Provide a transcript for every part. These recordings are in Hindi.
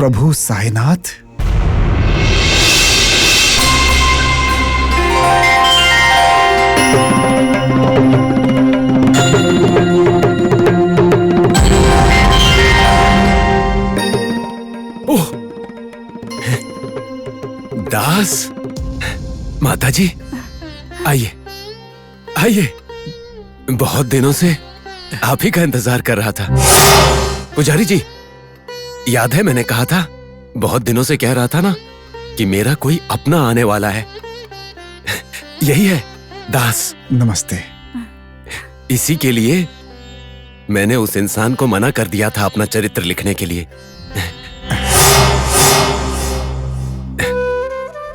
प्रभु साईनाथ। ओह, दास, माताजी, आइए आइए। बहुत दिनों से आप ही का इंतजार कर रहा था। पुजारी जी, याद है मैंने कहा था, बहुत दिनों से कह रहा था ना कि मेरा कोई अपना आने वाला है। यही है दास। नमस्ते। इसी के लिए मैंने उस इंसान को मना कर दिया था अपना चरित्र लिखने के लिए।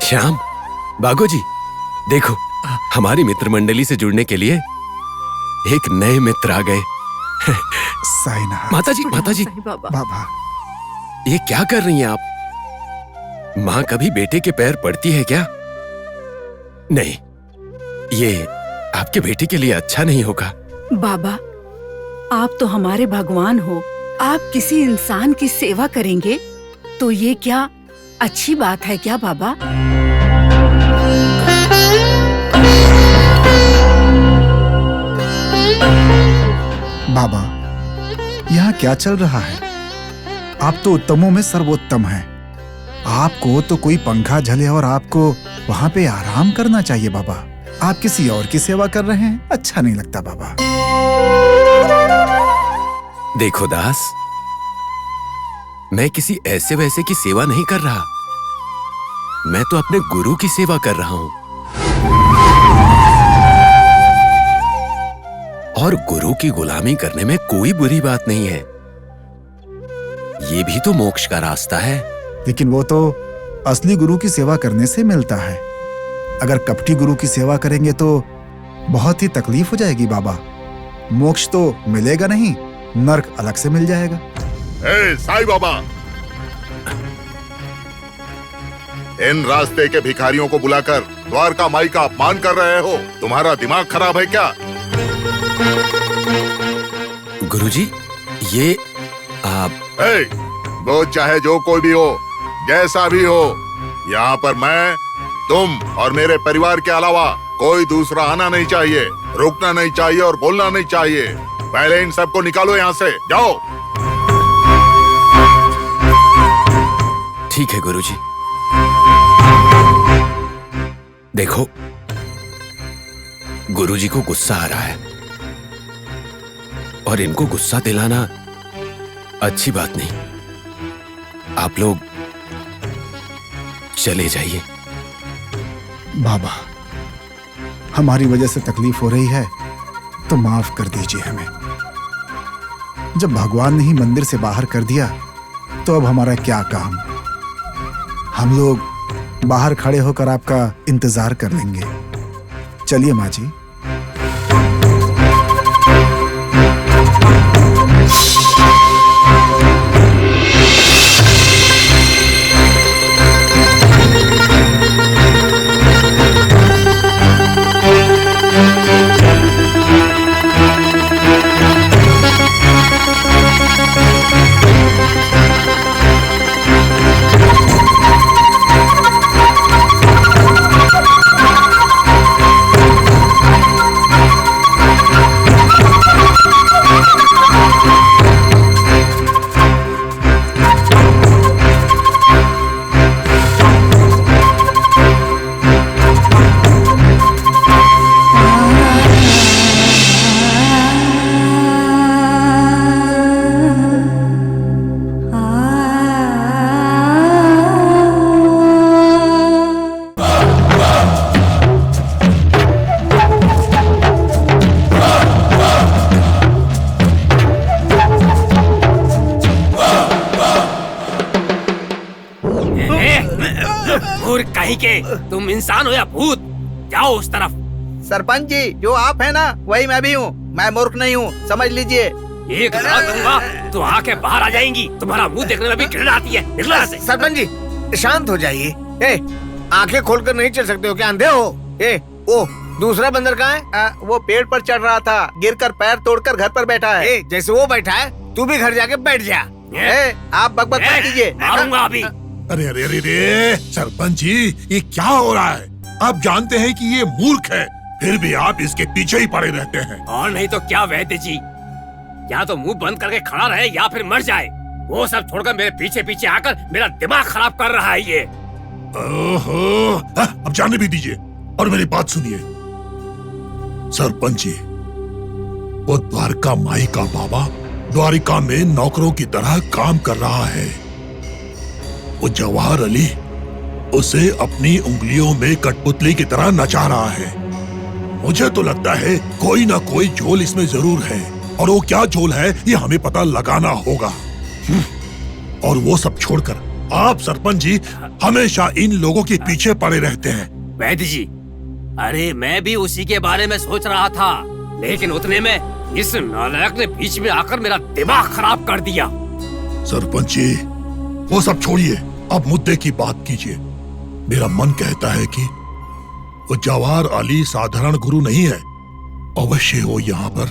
श्याम, बागो जी, देखो, हमारी मित्र मंडली से जुड़ने के लिए एक नए मित्र आ गए। साईनाथ। माताजी, माताजी, बाबा, ये क्या कर रही हैं आप? माँ कभी बेटे के पैर पड़ती है क्या? नहीं, ये आपके बेटे के लिए अच्छा नहीं होगा। बाबा, आप तो हमारे भगवान हो। आप किसी इंसान की सेवा करेंगे तो ये क्या अच्छी बात है क्या बाबा? बाबा, यहाँ क्या चल रहा है? आप तो उत्तमों में सर्वोत्तम हैं। आपको तो कोई पंखा झले और आपको वहाँ पे आराम करना चाहिए बाबा। आप किसी और की सेवा कर रहे हैं, अच्छा नहीं लगता बाबा। देखो दास, मैं किसी ऐसे वैसे की सेवा नहीं कर रहा। मैं तो अपने गुरु की सेवा कर रहा हूँ। और गुरु की गुलामी करने में कोई बुरी बात नहीं है। ये भी तो मोक्ष का रास्ता है। लेकिन वो तो असली गुरु की सेवा करने से मिलता है। अगर कपटी गुरु की सेवा करेंगे तो बहुत ही तकलीफ हो जाएगी बाबा। मोक्ष तो मिलेगा नहीं, नर्क अलग से मिल जाएगा। साईं बाबा, इन रास्ते के भिखारियों को बुलाकर द्वारका माई का अपमान कर रहे हो। तुम्हारा दिमाग खराब है क्या? गुरुजी, ये आप वो चाहे जो कोई भी हो, जैसा भी हो, यहाँ पर मैं, तुम और मेरे परिवार के अलावा कोई दूसरा आना नहीं चाहिए, रुकना नहीं चाहिए और बोलना नहीं चाहिए। पहले इन सबको निकालो यहाँ से, जाओ। ठीक है गुरुजी। देखो, गुरुजी को गुस्सा आ रहा है और इनको गुस्सा दिलाना अच्छी बात नहीं। आप लोग चले जाइए। बाबा, हमारी वजह से तकलीफ हो रही है तो माफ कर दीजिए हमें। जब भगवान ने ही मंदिर से बाहर कर दिया तो अब हमारा क्या काम। हम लोग बाहर खड़े होकर आपका इंतजार कर लेंगे। चलिए माँ जी। तुम इंसान हो या भूत, जाओ उस तरफ। सरपंच जी, जो आप है ना वही मैं भी हूँ। मैं मूर्ख नहीं हूँ, समझ लीजिए। एक रात दूंगा तो आंखें बाहर आ जाएंगी। तुम्हारा मुंह देखने में भी घृणा आती है। निकलो यहाँ से। सरपंच जी, शांत हो जाइए। आंखें खोलकर नहीं चल सकते हो क्या? अंधे हो? ओ दूसरा बंदर कहाँ है? वो पेड़ पर चढ़ रहा था, गिरकर पैर तोड़कर घर पर बैठा है। जैसे वो बैठा है तू भी घर जाके बैठ जा। आप बकबक मत कीजिए। मारूंगा अभी। अरे अरे अरे अरे सरपंच जी, ये क्या हो रहा है? आप जानते हैं कि ये मूर्ख है, फिर भी आप इसके पीछे ही पड़े रहते हैं। और नहीं तो क्या वैद्य जी, या तो मुंह बंद करके खड़ा रहे या फिर मर जाए। वो सब छोड़कर मेरे पीछे पीछे आकर मेरा दिमाग खराब कर रहा है ये। ओहो, अब जाने भी दीजिए और मेरी बात सुनिए। सरपंच जी, वो द्वारका माई का बाबा द्वारिका में नौकरों की तरह काम कर रहा है। वो जवाहर अली उसे अपनी उंगलियों में कठपुतली की तरह नचा रहा है। मुझे तो लगता है कोई ना कोई झोल इसमें जरूर है, और वो क्या झोल है ये हमें पता लगाना होगा। और वो सब छोड़कर आप सरपंच जी हमेशा इन लोगों के पीछे पड़े रहते हैं। वैद्य जी, अरे मैं भी उसी के बारे में सोच रहा था, लेकिन उतने में इस नालायक ने बीच में आकर मेरा दिमाग खराब कर दिया। सरपंच जी, वो सब छोड़िए, अब मुद्दे की बात कीजिए। मेरा मन कहता है कि वो जवाहर अली साधारण गुरु नहीं है। अवश्य वो यहाँ पर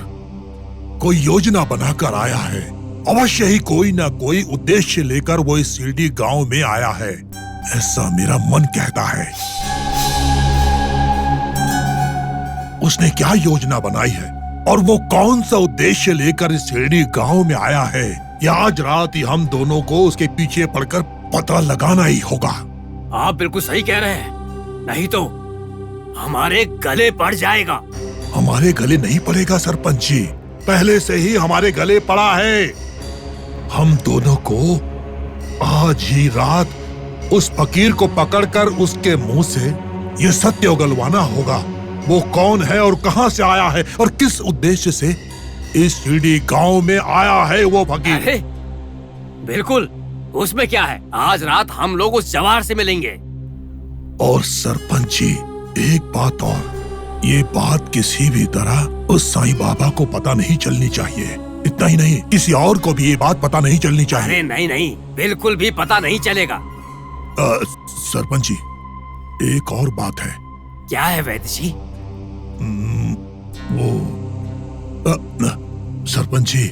कोई योजना बनाकर आया है। अवश्य ही कोई ना कोई उद्देश्य लेकर वो इस शिरडी गांव में आया है, ऐसा मेरा मन कहता है। उसने क्या योजना बनाई है और वो कौन सा उद्देश्य लेकर इस शिरडी गांव में आया है, या आज रात ही हम दोनों को उसके पीछे पड़कर पता लगाना ही होगा। आप बिल्कुल सही कह रहे हैं, नहीं तो हमारे गले पड़ जाएगा। हमारे गले नहीं पड़ेगा सरपंच जी, पहले से ही हमारे गले पड़ा है। हम दोनों को आज ही रात उस फकीर को पकड़कर उसके मुंह से ये सत्य उगलवाना होगा। वो कौन है और कहां से आया है और किस उद्देश्य से इस शिरडी गांव में आया है वो फकीर। अरे बिल्कुल, उसमें क्या है, आज रात हम लोग उस जवाहर से मिलेंगे। और सरपंच जी, एक बात और, ये बात किसी भी तरह उस साईं बाबा को पता नहीं चलनी चाहिए। इतना ही नहीं, किसी और को भी ये बात पता नहीं चलनी चाहिए। अरे नहीं नहीं, बिल्कुल भी पता नहीं चलेगा। सरपंच जी, एक और बात है। क्या है वैद्य जी? सरपंच जी,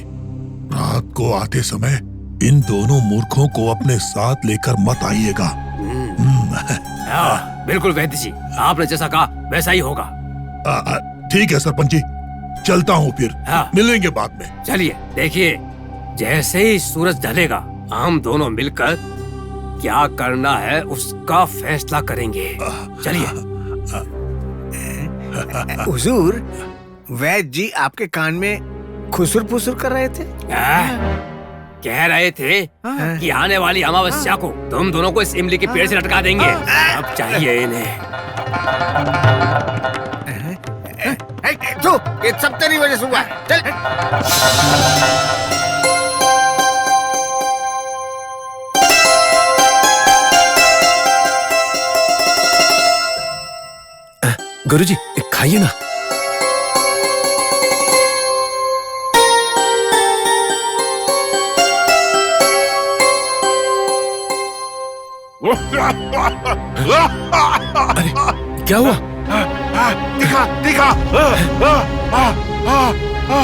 रात को आते समय इन दोनों मूर्खों को अपने साथ लेकर मत आइएगा। बिल्कुल वैद्य जी, आपने जैसा कहा वैसा ही होगा। ठीक है सरपंच जी, चलता हूँ फिर। हाँ। मिलेंगे बाद में। चलिए, देखिए जैसे ही सूरज ढलेगा हम दोनों मिलकर क्या करना है उसका फैसला करेंगे। चलिए। हुजूर, वैद्य जी आपके कान में खुसुर फुसुर कर रहे थे। कह रहे थे कि आने वाली अमावस्या को तुम दोनों को इस इमली के पेड़ से लटका देंगे। अब चाहिए इन्हें। तो ये सब तेरी वजह से हुआ है। चल। गुरुजी, खाइए ना। अरे क्या हुआ? दिखा दिखा।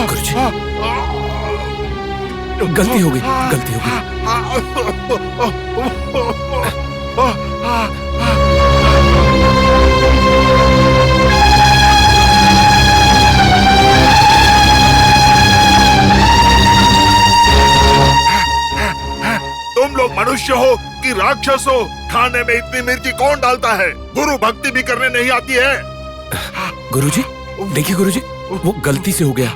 गुरुजी, गलती हो गई, गलती हो गई। तुम लोग मनुष्य हो कि राक्षस हो? खाने में इतनी मिर्ची कौन डालता है? गुरु भक्ति भी करने नहीं आती है। गुरुजी, देखिए गुरुजी, वो गलती से हो गया।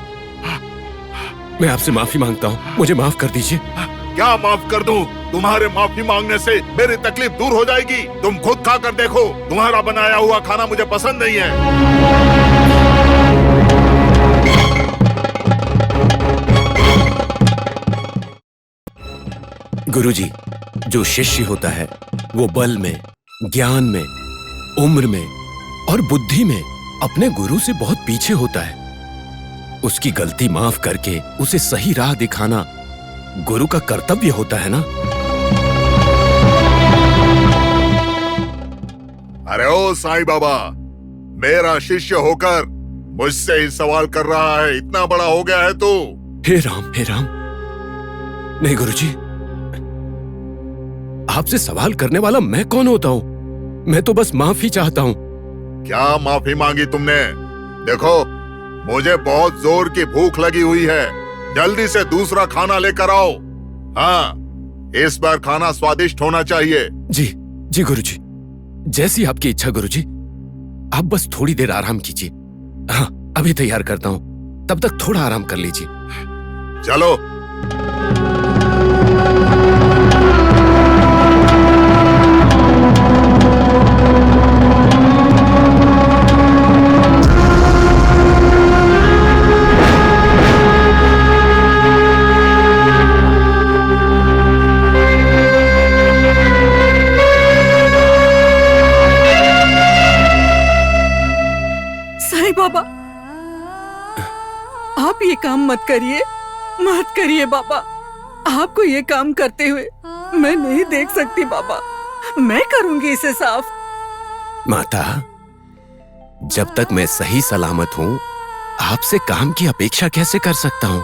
मैं आपसे माफी मांगता हूँ, मुझे माफ कर दीजिए। क्या माफ कर दूं? तुम्हारे माफी मांगने से मेरी तकलीफ दूर हो जाएगी। तुम खुद खा कर देखो, तुम्हारा बनाया हुआ खाना मुझे पसंद नहीं है। गुरुजी, जो शिष्य होता है वो बल में, ज्ञान में, उम्र में और बुद्धि में अपने गुरु से बहुत पीछे होता है। उसकी गलती माफ करके उसे सही राह दिखाना गुरु का कर्तव्य होता है ना। अरे ओ साईं बाबा, मेरा शिष्य होकर मुझसे ही सवाल कर रहा है? इतना बड़ा हो गया है तू। हे राम, हे राम। नहीं गुरुजी, आपसे सवाल करने वाला मैं कौन होता हूँ? मैं तो बस माफी चाहता हूँ। क्या माफी मांगी तुमने? देखो, मुझे बहुत जोर की भूख लगी हुई है, जल्दी से दूसरा खाना लेकर आओ। हाँ, इस बार खाना स्वादिष्ट होना चाहिए। जी गुरुजी, जैसी आपकी इच्छा गुरुजी। आप बस थोड़ी देर आराम कीजिए। हाँ, अभी तैयार करता हूँ, तब तक थोड़ा आराम कर लीजिए। चलो। साईं बाबा, आप ये काम मत करिए बाबा। आपको ये काम करते हुए मैं नहीं देख सकती बाबा। मैं करूंगी इसे साफ। माता, जब तक मैं सही सलामत हूँ, आपसे काम की अपेक्षा कैसे कर सकता हूँ?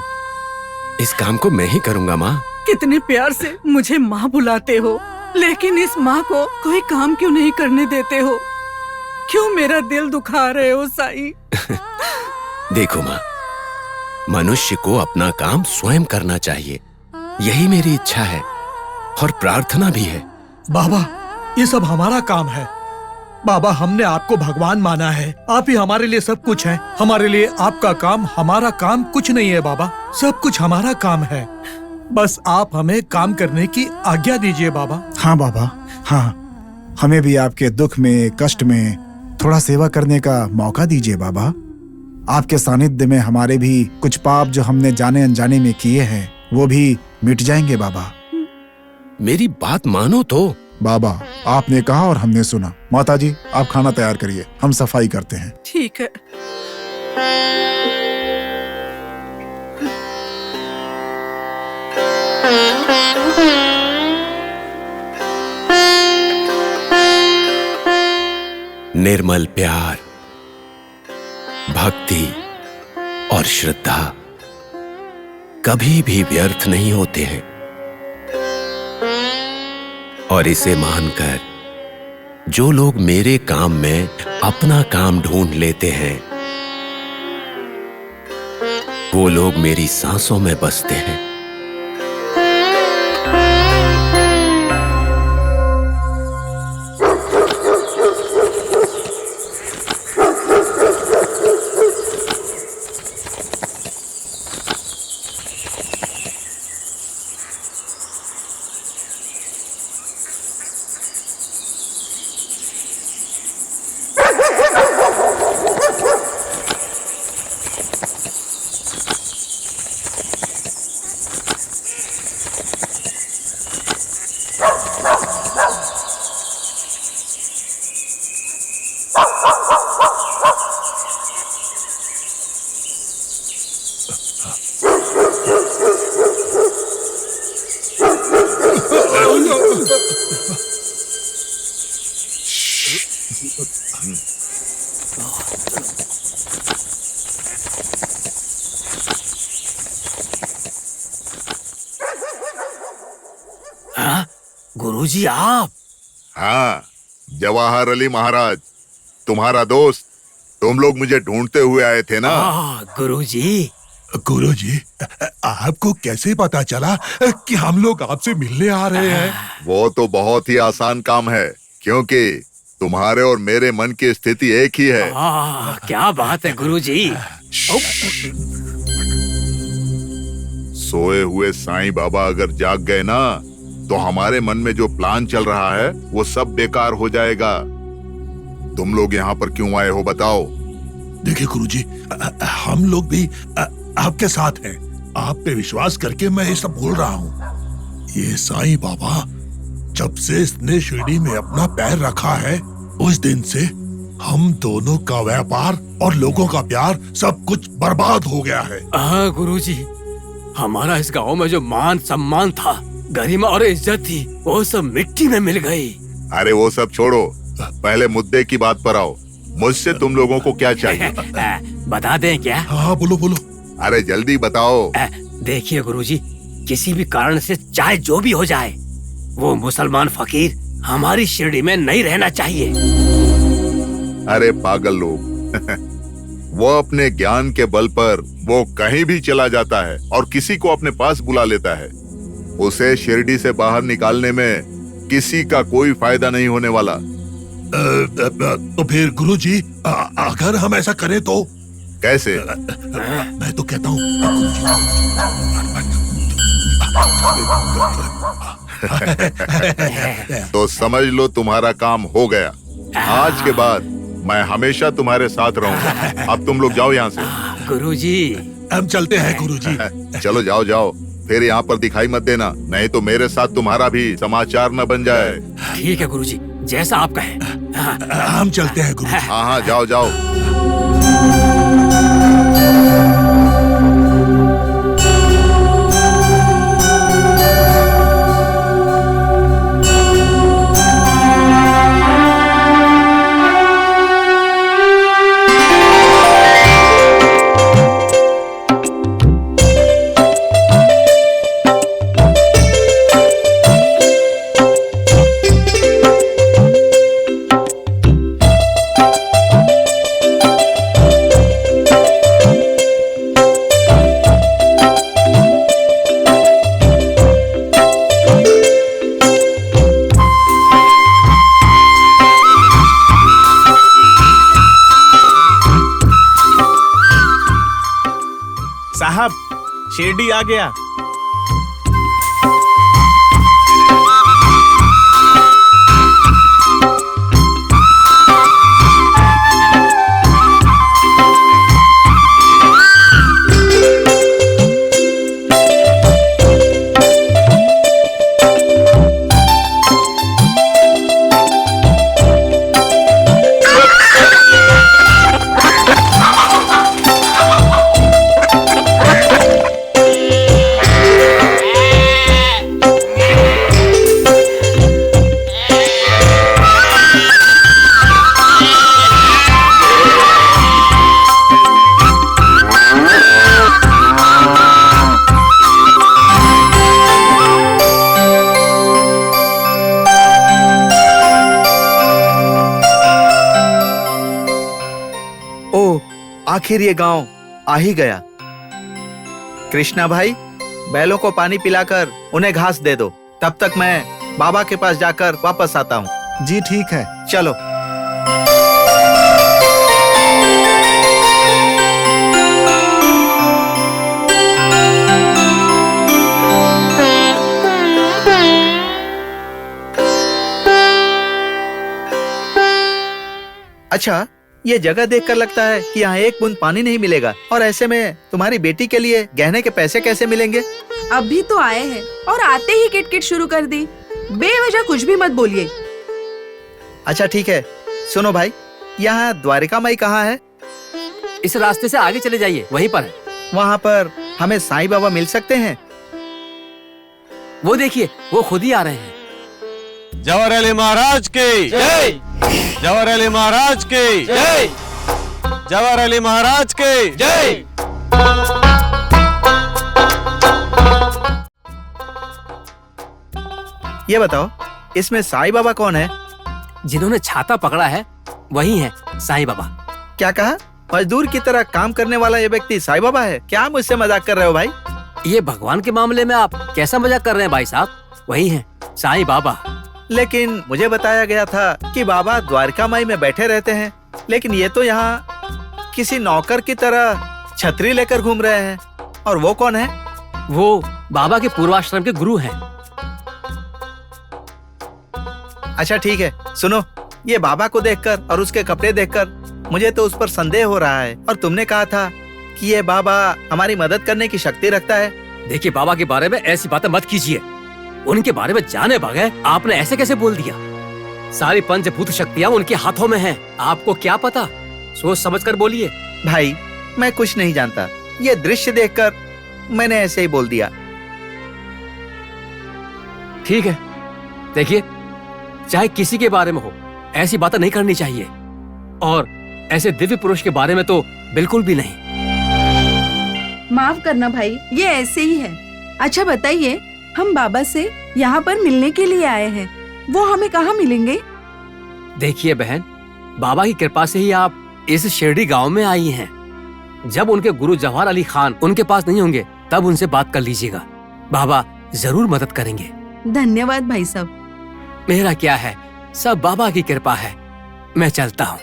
इस काम को मैं ही करूंगा माँ। कितने प्यार से मुझे माँ बुलाते हो, लेकिन इस माँ को कोई काम क्यों नहीं करने देते हो? क्यों मेरा दिल दुखा रहे हो साईं? देखो माँ, मनुष्य को अपना काम स्वयं करना चाहिए, यही मेरी इच्छा है और प्रार्थना भी है। बाबा, ये सब हमारा काम है। बाबा, हमने आपको भगवान माना है। आप ही हमारे लिए सब कुछ हैं। हमारे लिए आपका काम, हमारा काम कुछ नहीं है बाबा। सब कुछ हमारा काम है। बस आप हमें काम करने की आज्ञा दीजिए बाबा। हाँ बाबा, हाँ, हमें भी आपके दुख में, कष्ट में थोड़ा सेवा करने का मौका दीजिए बाबा। आपके सानिध्य में हमारे भी कुछ पाप जो हमने जाने अनजाने में किए हैं, वो भी मिट जाएंगे बाबा। मेरी बात मानो तो। बाबा, आपने कहा और हमने सुना। माताजी, आप खाना तैयार करिए, हम सफाई करते हैं। ठीक है। निर्मल प्यार, भक्ति और श्रद्धा कभी भी व्यर्थ नहीं होते हैं, और इसे मानकर जो लोग मेरे काम में अपना काम ढूंढ लेते हैं, वो लोग मेरी सांसों में बसते हैं। गुरुजी आप? हाँ, जवाहर अली महाराज, तुम्हारा दोस्त। तुम लोग मुझे ढूंढते हुए आए थे ना? गुरुजी। गुरुजी, आपको कैसे पता चला कि हम लोग आपसे मिलने आ रहे हैं? वो तो बहुत ही आसान काम है, क्योंकि तुम्हारे और मेरे मन की स्थिति एक ही है। क्या बात है गुरुजी। सोए हुए साईं बाबा अगर जाग गए ना, तो हमारे मन में जो प्लान चल रहा है वो सब बेकार हो जाएगा। तुम लोग यहाँ पर क्यों आए हो, बताओ? देखिए गुरुजी, हम लोग भी आपके साथ हैं। आप पे विश्वास करके मैं ये सब बोल रहा हूँ। ये साईं बाबा जब से इसने शिरडी में अपना पैर रखा है, उस दिन से हम दोनों का व्यापार और लोगों का प्यार सब कुछ बर्बाद हो गया है। गुरुजी, हमारा इस गांव में जो मान सम्मान था, गरिमा और इज्जत थी, वो सब मिट्टी में मिल गई। अरे वो सब छोड़ो, पहले मुद्दे की बात पर आओ। मुझसे तुम लोगों को क्या चाहिए? बता दें क्या? हाँ, बोलो बोलो। अरे जल्दी बताओ। देखिए गुरुजी, किसी भी कारण से चाहे जो भी हो जाए, वो मुसलमान फकीर हमारी शिरडी में नहीं रहना चाहिए। अरे पागल लोग वो अपने ज्ञान के बल पर वो कहीं भी चला जाता है और किसी को अपने पास बुला लेता है। उसे शिरडी से बाहर निकालने में किसी का कोई फायदा नहीं होने वाला। तो फिर गुरुजी, अगर हम ऐसा करें तो? कैसे? मैं तो कहता हूँ तो समझ लो तुम्हारा काम हो गया। आज के बाद मैं हमेशा तुम्हारे साथ रहूंगा। अब तुम लोग जाओ यहाँ से। गुरुजी, हम चलते हैं गुरुजी। चलो जाओ जाओ, फिर यहाँ पर दिखाई मत देना, नहीं तो मेरे साथ तुम्हारा भी समाचार न बन जाए। ठीक है गुरुजी, जैसा आप कहें। हम चलते हैं गुरुजी। हाँ हाँ, जाओ जाओ। साहब, शिरडी आ गया। आखिर ये गांव आ ही गया। कृष्णा भाई, बैलों को पानी पिलाकर उन्हें घास दे दो। तब तक मैं बाबा के पास जाकर वापस आता हूँ। जी ठीक है। चलो। अच्छा, ये जगह देखकर लगता है कि यहाँ एक बूंद पानी नहीं मिलेगा, और ऐसे में तुम्हारी बेटी के लिए गहने के पैसे कैसे मिलेंगे? अभी तो आए हैं और आते ही किटकिट शुरू कर दी। बेवजह कुछ भी मत बोलिए। अच्छा ठीक है, सुनो भाई, यहाँ द्वारिका माई कहाँ है? इस रास्ते से आगे चले जाइए, वहीं पर है। वहाँ पर हमें साईं बाबा मिल सकते हैं? वो देखिए, वो खुद ही आ रहे हैं। जवाहर अली महाराज की जय। जवाहर अली महाराज की जय। जवाहर अली महाराज की जय। ये बताओ, इसमें साईं बाबा कौन है? जिन्होंने छाता पकड़ा है वही है साईं बाबा। क्या कहा? मजदूर की तरह काम करने वाला ये व्यक्ति साईं बाबा है? क्या मुझसे मजाक कर रहे हो भाई? ये भगवान के मामले में आप कैसा मजाक कर रहे हैं भाई साहब? वही है साईं बाबा। लेकिन मुझे बताया गया था कि बाबा द्वारका माई में बैठे रहते हैं, लेकिन ये तो यहाँ किसी नौकर की तरह छतरी लेकर घूम रहे हैं। और वो कौन है? वो बाबा के पूर्वाश्रम के गुरु हैं। अच्छा ठीक है, सुनो, ये बाबा को देखकर और उसके कपड़े देखकर मुझे तो उस पर संदेह हो रहा है। और तुमने कहा था कि ये बाबा हमारी मदद करने की शक्ति रखता है। देखिए, बाबा के बारे में ऐसी बातें मत कीजिए। उनके बारे में जाने बगैर आपने ऐसे कैसे बोल दिया? सारी पंचभूत शक्तियाँ उनके हाथों में हैं। आपको क्या पता? सोच समझ कर बोलिए। भाई, मैं कुछ नहीं जानता। ये दृश्य देखकर मैंने ऐसे ही बोल दिया। ठीक है, देखिए, चाहे किसी के बारे में हो, ऐसी बातें नहीं करनी चाहिए, और ऐसे दिव्य पुरुष के बारे में तो बिल्कुल भी नहीं। माफ करना भाई, ये ऐसे ही है। अच्छा बताइए, हम बाबा से यहाँ पर मिलने के लिए आए हैं। वो हमें कहाँ मिलेंगे? देखिए बहन, बाबा की कृपा से ही आप इस शिरडी गांव में आई हैं। जब उनके गुरु जवाहर अली खान उनके पास नहीं होंगे तब उनसे बात कर लीजिएगा। बाबा जरूर मदद करेंगे। धन्यवाद भाई साहब। मेरा क्या है, सब बाबा की कृपा है। मैं चलता हूँ।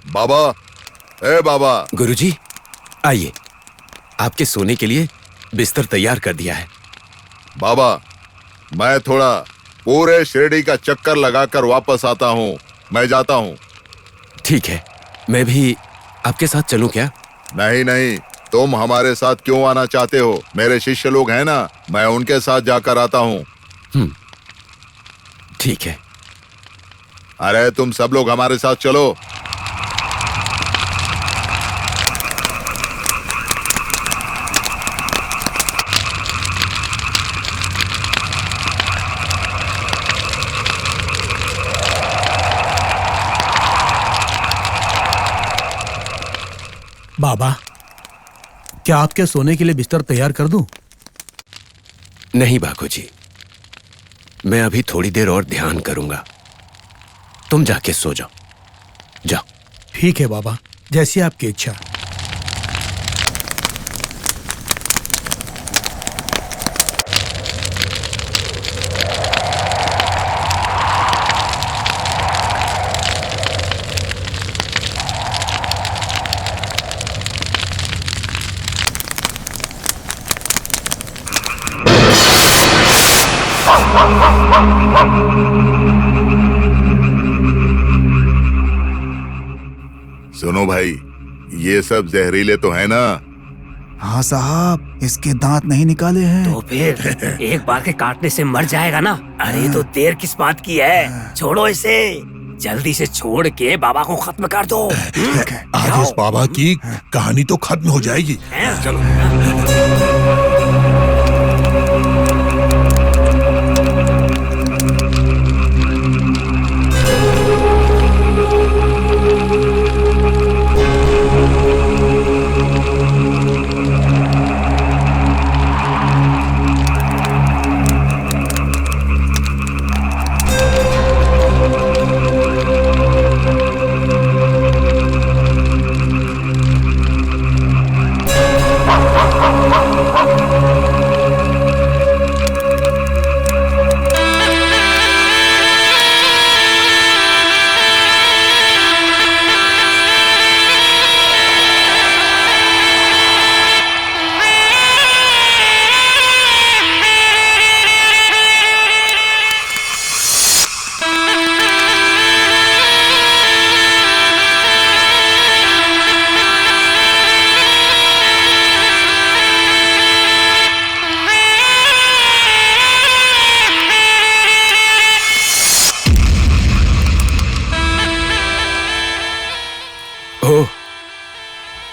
बाबा, ए बाबा। गुरुजी, आइए, आपके सोने के लिए बिस्तर तैयार कर दिया है। बाबा, मैं थोड़ा पूरे शिरडी का चक्कर लगाकर वापस आता हूँ। मैं जाता हूँ। ठीक है, मैं भी आपके साथ चलूं क्या? नहीं नहीं, तुम हमारे साथ क्यों आना चाहते हो? मेरे शिष्य लोग हैं ना, मैं उनके साथ जाकर आता हूँ। ठीक है। अरे तुम सब लोग हमारे साथ चलो। बाबा, क्या आपके सोने के लिए बिस्तर तैयार कर दूं? नहीं बाबूजी, मैं अभी थोड़ी देर और ध्यान करूंगा। तुम जाके सो जाओ। जाओ। ठीक है बाबा, जैसी आपकी इच्छा। सुनो भाई, ये सब जहरीले तो है ना? हाँ साहब, इसके दांत नहीं निकाले हैं। तो फिर एक बार के काटने से मर जाएगा ना। अरे तो देर किस बात की है, छोड़ो इसे। जल्दी से छोड़ के बाबा को खत्म कर दो। आज इस बाबा की कहानी तो खत्म हो जाएगी। चलो।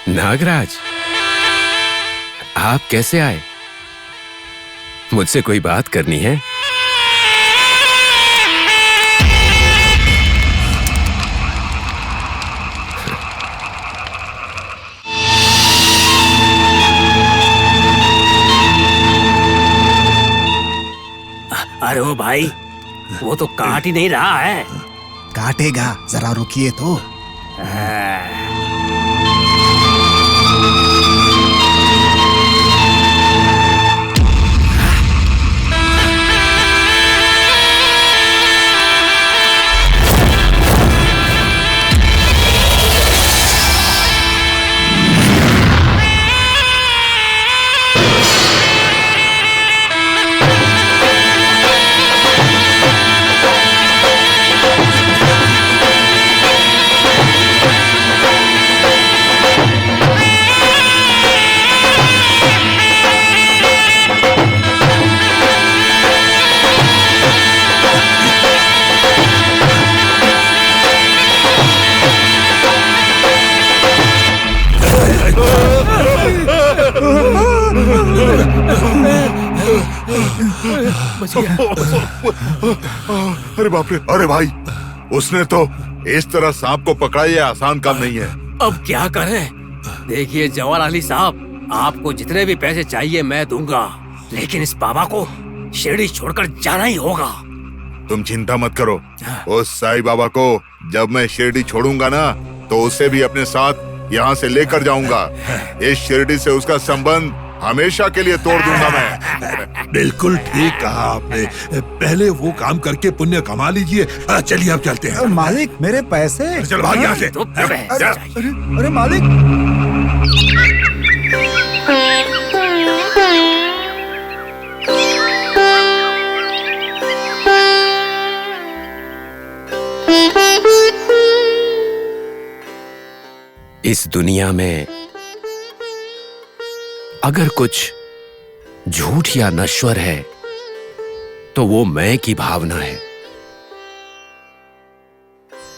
नागराज, आप कैसे आए? मुझसे कोई बात करनी है? भाई, वो तो काट ही नहीं रहा है। काटेगा, जरा रुकिए तो। अरे बाप रे, अरे भाई, उसने तो इस तरह सांप को पकड़ा, ये आसान काम नहीं है। अब क्या करें? देखिए जवाहर अली साहब, आपको जितने भी पैसे चाहिए मैं दूंगा, लेकिन इस बाबा को शिरडी छोड़कर जाना ही होगा। तुम चिंता मत करो, उस साईं बाबा को जब मैं शिरडी छोड़ूंगा ना, तो उसे भी अपने साथ यहाँ से लेकर जाऊंगा। इस शिरडी से उसका संबंध हमेशा के लिए तोड़ दूंगा मैं। बिल्कुल ठीक कहा आपने। पहले वो काम करके पुण्य कमा लीजिए। चलिए अब चलते हैं। मालिक, मेरे पैसे। चल भाग यहाँ से। अरे मालिक। इस दुनिया में अगर कुछ झूठ या नश्वर है तो वो मैं की भावना है।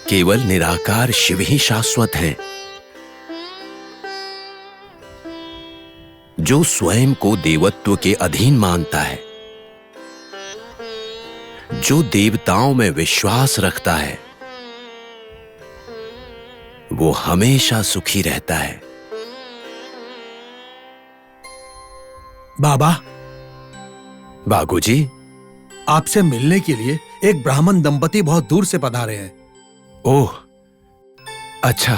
केवल निराकार शिव ही शाश्वत हैं, जो स्वयं को देवत्व के अधीन मानता है, जो देवताओं में विश्वास रखता है, वो हमेशा सुखी रहता है। बाबा, बागुजी, आपसे मिलने के लिए एक ब्राह्मण दंपति बहुत दूर से पधारे हैं। ओह, अच्छा।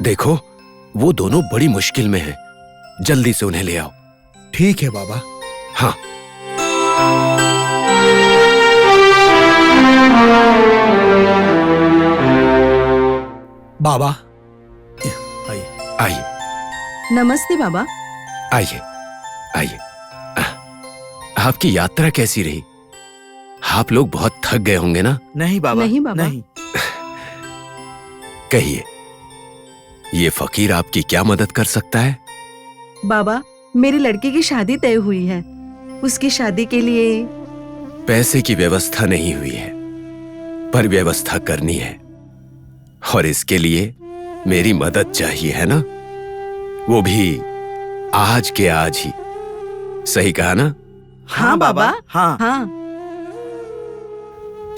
देखो, वो दोनों बड़ी मुश्किल में हैं। जल्दी से उन्हें ले आओ। ठीक है बाबा। हाँ। बाबा, आइए। नमस्ते बाबा। आइए, आइए। आपकी यात्रा कैसी रही? आप लोग बहुत थक गए होंगे ना? नहीं बाबा, नहीं बाबा। नहीं। कहिए, ये फकीर आपकी क्या मदद कर सकता है? बाबा, मेरी लड़की की शादी तय हुई है। उसकी शादी के लिए पैसे की व्यवस्था नहीं हुई है, पर व्यवस्था करनी है, और इसके लिए मेरी मदद चाहिए, है ना? वो भी आज के आज ही। सही कहा ना? हाँ बाबा। हाँ। हाँ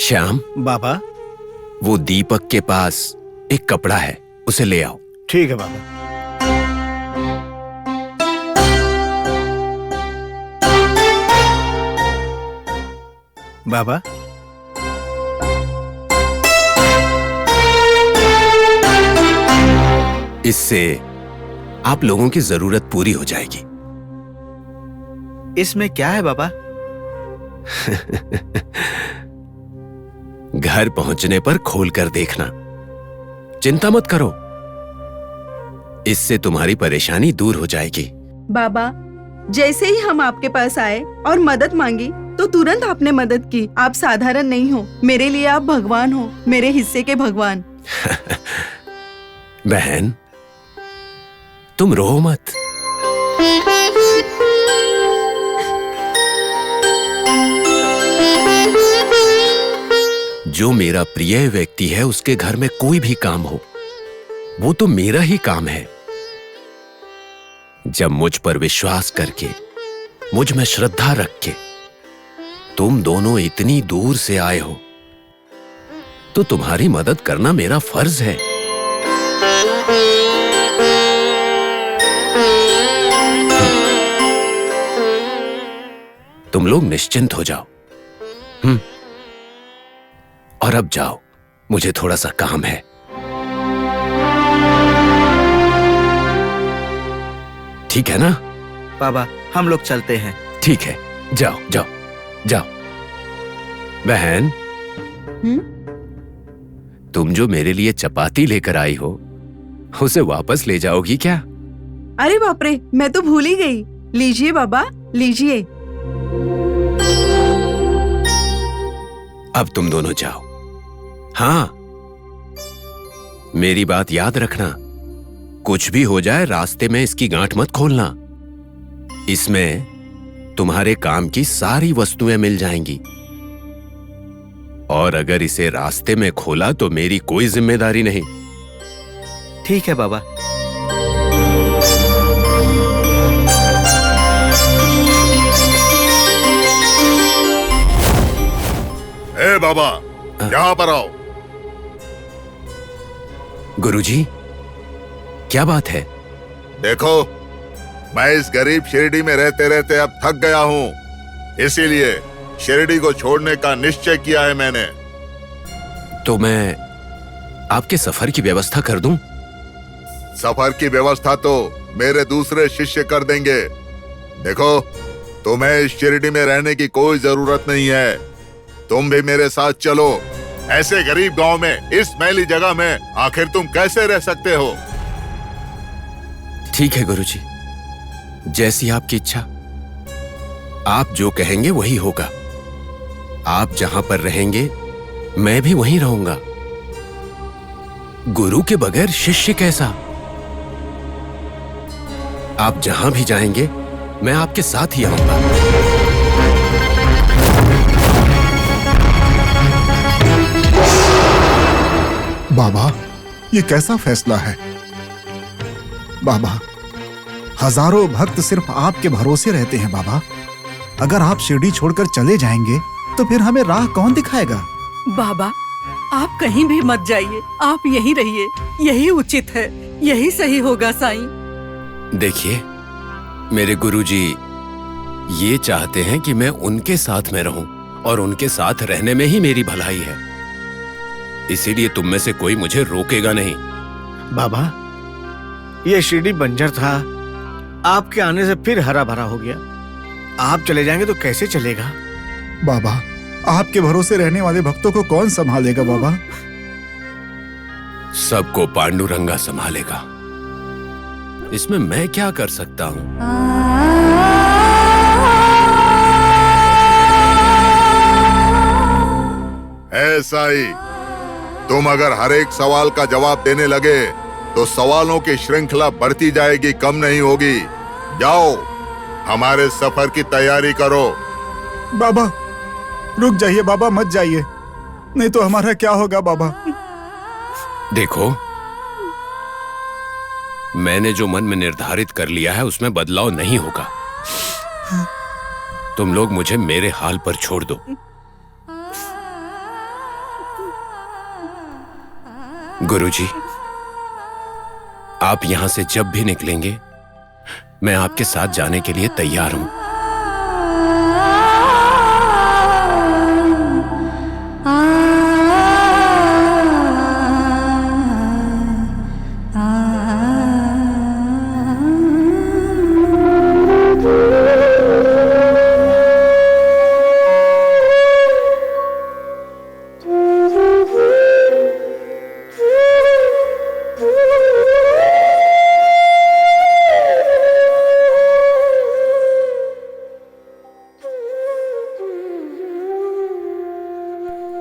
श्याम, बाबा। वो दीपक के पास एक कपड़ा है, उसे ले आओ। ठीक है बाबा। बाबा, इससे आप लोगों की जरूरत पूरी हो जाएगी। इसमें क्या है बाबा? घर पहुंचने पर खोल कर देखना। चिंता मत करो, इससे तुम्हारी परेशानी दूर हो जाएगी। बाबा, जैसे ही हम आपके पास आए और मदद मांगी तो तुरंत आपने मदद की। आप साधारण नहीं हो, मेरे लिए आप भगवान हो, मेरे हिस्से के भगवान। बहन, तुम रो मत। जो मेरा प्रिय व्यक्ति है, उसके घर में कोई भी काम हो, वो तो मेरा ही काम है। जब मुझ पर विश्वास करके, मुझ में श्रद्धा रख के तुम दोनों इतनी दूर से आए हो, तो तुम्हारी मदद करना मेरा फर्ज है। तुम लोग निश्चिंत हो जाओ, और अब जाओ, मुझे थोड़ा सा काम है। ठीक है ना? बाबा हम लोग चलते हैं। ठीक है, जाओ जाओ जाओ। बहन, तुम जो मेरे लिए चपाती लेकर आई हो, उसे वापस ले जाओगी क्या? अरे बाप रे, मैं तो भूल ही गई। लीजिए बाबा, लीजिए। अब तुम दोनों जाओ। हाँ, मेरी बात याद रखना, कुछ भी हो जाए रास्ते में इसकी गांठ मत खोलना। इसमें तुम्हारे काम की सारी वस्तुएं मिल जाएंगी, और अगर इसे रास्ते में खोला तो मेरी कोई जिम्मेदारी नहीं। ठीक है बाबा। ए बाबा, यहाँ पर आओ। गुरुजी, क्या बात है? देखो, मैं इस गरीब शिरडी में रहते रहते अब थक गया हूँ, इसीलिए शिरडी को छोड़ने का निश्चय किया है मैंने। तो मैं आपके सफर की व्यवस्था कर दूं? सफर की व्यवस्था तो मेरे दूसरे शिष्य कर देंगे। देखो, तुम्हें इस शिरडी में रहने की कोई जरूरत नहीं है, तुम भी मेरे साथ चलो। ऐसे गरीब गांव में, इस मैली जगह में आखिर तुम कैसे रह सकते हो? ठीक है गुरुजी, जैसी आपकी इच्छा। आप जो कहेंगे वही होगा। आप जहां पर रहेंगे मैं भी वहीं रहूंगा। गुरु के बगैर शिष्य कैसा? आप जहां भी जाएंगे मैं आपके साथ ही आऊंगा। बाबा, ये कैसा फैसला है? बाबा, हजारों भक्त सिर्फ आपके भरोसे रहते हैं बाबा। अगर आप शिरडी छोड़कर चले जाएंगे तो फिर हमें राह कौन दिखाएगा? बाबा, आप कहीं भी मत जाइए, आप यहीं रहिए, यही उचित है, यही सही होगा साईं। देखिए, मेरे गुरुजी ये चाहते हैं कि मैं उनके साथ में रहूं, और उनके साथ रहने में ही मेरी भलाई है। इसीलिए तुम में से कोई मुझे रोकेगा नहीं। बाबा, ये शिरडी बंजर था, आपके आने से फिर हरा भरा हो गया। आप चले जाएंगे तो कैसे चलेगा? बाबा, आपके भरोसे रहने वाले भक्तों को कौन संभालेगा बाबा? सबको पांडुरंगा संभालेगा। इसमें मैं क्या कर सकता हूं? ऐसा ही, तुम अगर हर एक सवाल का जवाब देने लगे तो सवालों की श्रृंखला बढ़ती जाएगी, कम नहीं होगी। जाओ, हमारे सफर की तैयारी करो। बाबा, रुक जाइए बाबा, मत जाइए, नहीं तो हमारा क्या होगा बाबा? देखो, मैंने जो मन में निर्धारित कर लिया है उसमें बदलाव नहीं होगा। तुम लोग मुझे मेरे हाल पर छोड़ दो। गुरुजी, आप यहां से जब भी निकलेंगे मैं आपके साथ जाने के लिए तैयार हूं।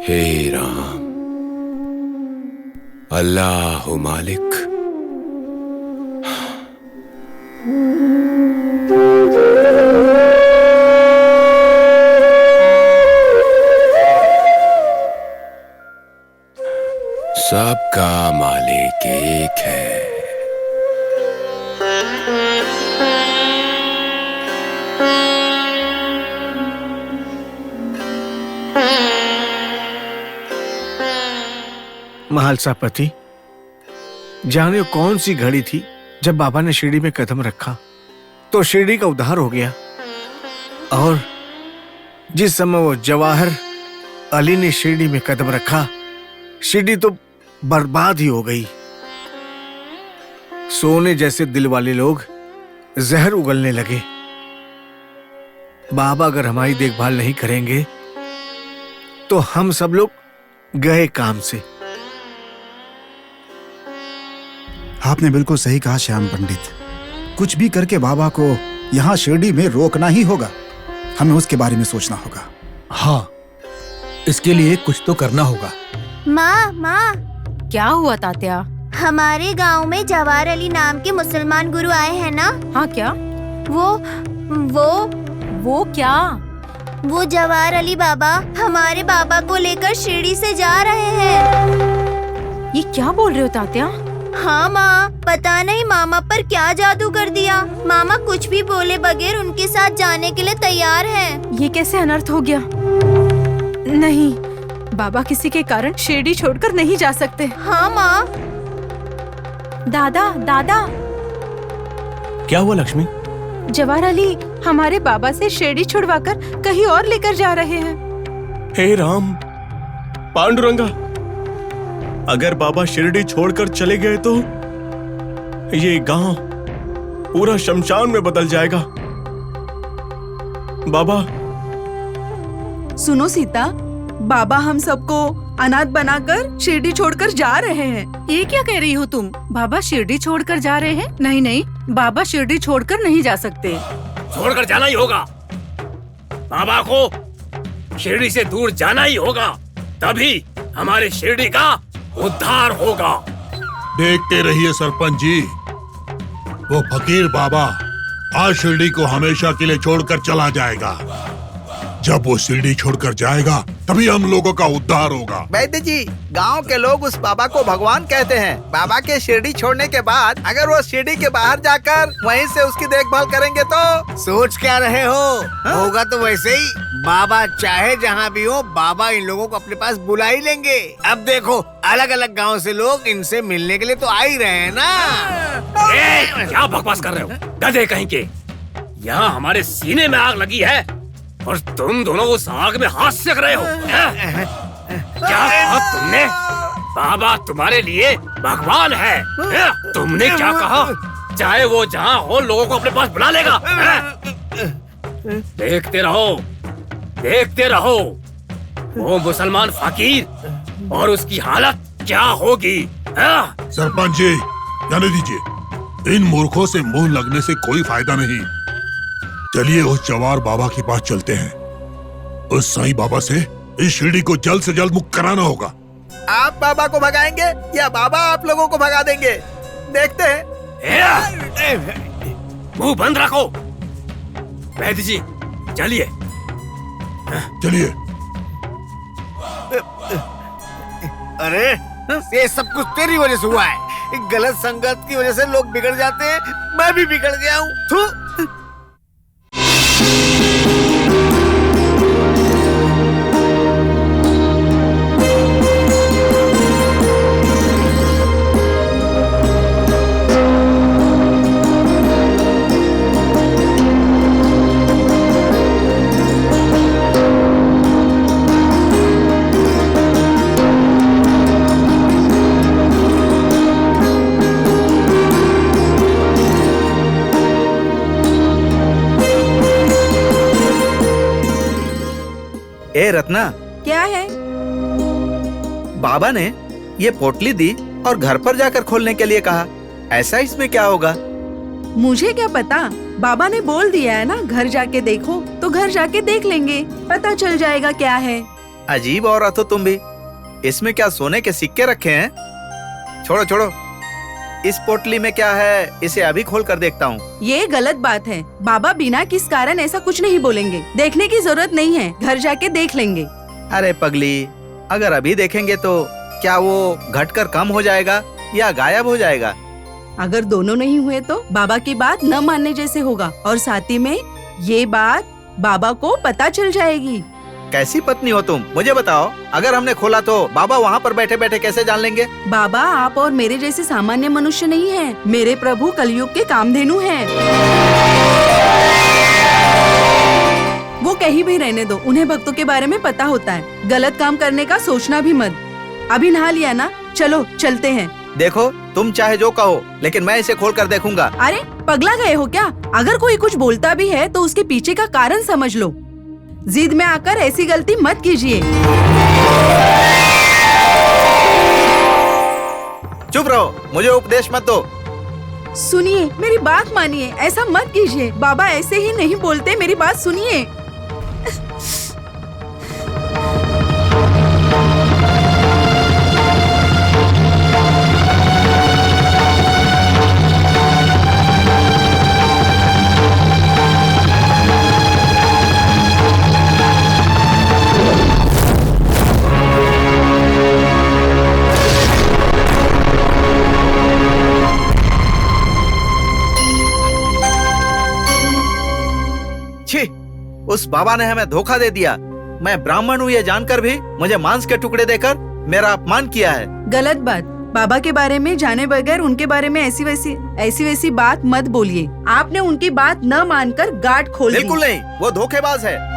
हे राम, अल्लाह मालिक। सबका मालिक एक है। महालसापति, जाने कौन सी घड़ी थी जब बाबा ने शिरडी में कदम रखा तो शिरडी का उद्धार हो गया, और जिस समय वो जवाहर अली ने शिरडी में कदम रखा, शिरडी तो बर्बाद ही हो गई। सोने जैसे दिल वाले लोग जहर उगलने लगे। बाबा अगर हमारी देखभाल नहीं करेंगे तो हम सब लोग गए काम से। आपने बिल्कुल सही कहा श्याम पंडित। कुछ भी करके बाबा को यहाँ शिरडी में रोकना ही होगा। हमें उसके बारे में सोचना होगा। हाँ, इसके लिए कुछ तो करना होगा। माँ, क्या हुआ तात्या? हमारे गांव में जवाहर अली नाम के मुसलमान गुरु आए हैं ना? हाँ, क्या? वो क्या? वो जवाहर अली बाबा हमारे बाबा को लेकर शिरडी से जा रहे हैं। ये क्या बोल रहे हो तात्या? हाँ माँ, पता नहीं मामा पर क्या जादू कर दिया। मामा कुछ भी बोले बगैर उनके साथ जाने के लिए तैयार हैं। ये कैसे अनर्थ हो गया? नहीं, बाबा किसी के कारण शिरडी छोड़कर नहीं जा सकते। हाँ माँ। दादा, क्या हुआ लक्ष्मी? जवाहर अली हमारे बाबा से शिरडी छुड़वाकर कहीं और लेकर जा रहे हैं। हे राम, पांडुरंगा, अगर बाबा शिरडी छोड़कर चले गए तो ये गांव पूरा शमशान में बदल जाएगा। बाबा, सुनो सीता, बाबा हम सबको अनाथ बनाकर शिरडी छोड़कर जा रहे हैं। ये क्या कह रही हो तुम? बाबा शिरडी छोड़कर जा रहे हैं? नहीं, बाबा शिरडी छोड़कर नहीं जा सकते। छोड़कर जाना ही होगा। बाबा को शिरडी से दूर जाना ही होगा, तभी हमारे शिरडी का उद्धार होगा। देखते रहिए सरपंच जी, वो फकीर बाबा आज शिरडी को हमेशा के लिए छोड़कर चला जाएगा। जब वो शिरडी छोड़कर जाएगा तभी हम लोगों का उद्धार होगा। वैद्य जी, गांव के लोग उस बाबा को भगवान कहते हैं। बाबा के शिरडी छोड़ने के बाद अगर वो शिरडी के बाहर जाकर वहीं से उसकी देखभाल करेंगे तो। सोच क्या रहे हो? होगा तो वैसे ही। बाबा चाहे जहाँ भी हो, बाबा इन लोगों को अपने पास बुला ही लेंगे। अब देखो, अलग अलग गांव से लोग इनसे मिलने के लिए तो आ ही रहे हैं ना। क्या बकवास कर रहे हो गधे कहीं के? यहाँ हमारे सीने में आग लगी है और तुम दोनों उस आग में हाथ सेक रहे हो। क्या कहा तुमने? बाबा तुम्हारे लिए भगवान है। तुमने क्या कहा? चाहे वो जहाँ हो, लोगों को अपने पास बुला लेगा। देखते रहो वो मुसलमान फकीर और उसकी हालत क्या होगी। सरपंच जी, जाने दीजिए। इन मूर्खों से मुंह लगने से कोई फायदा नहीं। चलिए उस जवाहर बाबा के पास चलते हैं। उस साईं बाबा से इस शिरडी को जल्द से जल्द मुक्त कराना होगा। आप बाबा को भगाएंगे या बाबा आप लोगों को भगा देंगे? देखते हैं। मुंह बंद रखो। वैद्य जी, चलिए। अरे, ये सब कुछ तेरी वजह से हुआ है। गलत संगत की वजह से लोग बिगड़ जाते हैं। मैं भी बिगड़ गया हूँ। ए रत्ना, क्या है? बाबा ने ये पोटली दी और घर पर जाकर खोलने के लिए कहा। ऐसा इसमें क्या होगा? मुझे क्या पता, बाबा ने बोल दिया है ना, घर जाके देखो। तो घर जाके देख लेंगे, पता चल जाएगा क्या है। अजीब औरत हो तुम भी। इसमें क्या सोने के सिक्के रखे हैं? छोड़ो, इस पोटली में क्या है, इसे अभी खोल कर देखता हूँ। ये गलत बात है। बाबा बिना किस कारण ऐसा कुछ नहीं बोलेंगे। देखने की जरूरत नहीं है, घर जाके देख लेंगे। अरे पगली, अगर अभी देखेंगे तो क्या वो घटकर कम हो जाएगा या गायब हो जाएगा? अगर दोनों नहीं हुए तो बाबा की बात न मानने जैसे होगा, और साथ ही में ये बात बाबा को पता चल जाएगी। कैसी पत्नी हो तुम, मुझे बताओ। अगर हमने खोला तो बाबा वहाँ पर बैठे बैठे कैसे जान लेंगे? बाबा आप और मेरे जैसे सामान्य मनुष्य नहीं हैं। मेरे प्रभु कलयुग के कामधेनु हैं। वो कहीं भी रहने दो, उन्हें भक्तों के बारे में पता होता है। गलत काम करने का सोचना भी मत। अभी नहा लिया ना, चलो चलते हैं। देखो तुम चाहे जो कहो, लेकिन मैं इसे खोल कर देखूंगा। अरे पगला गए हो क्या? अगर कोई कुछ बोलता भी है तो उसके पीछे का कारण समझ लो। जिद में आकर ऐसी गलती मत कीजिए। चुप रहो, मुझे उपदेश मत दो। सुनिए, मेरी बात मानिए, ऐसा मत कीजिए। बाबा ऐसे ही नहीं बोलते, मेरी बात सुनिए। उस बाबा ने हमें धोखा दे दिया। मैं ब्राह्मण हूँ ये जानकर भी मुझे मांस के टुकड़े देकर मेरा अपमान किया है। गलत बात। बाबा के बारे में जाने बगैर उनके बारे में ऐसी वैसी बात मत बोलिए। आपने उनकी बात न मानकर गांठ खोल दी। बिल्कुल नहीं, वो धोखेबाज है।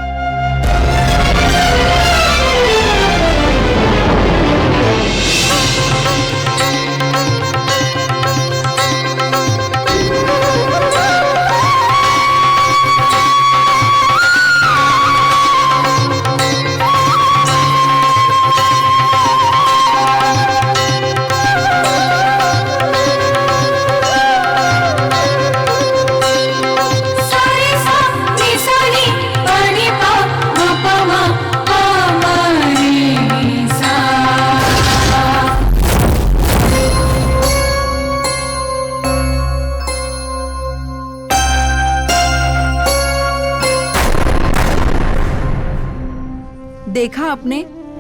देखा आपने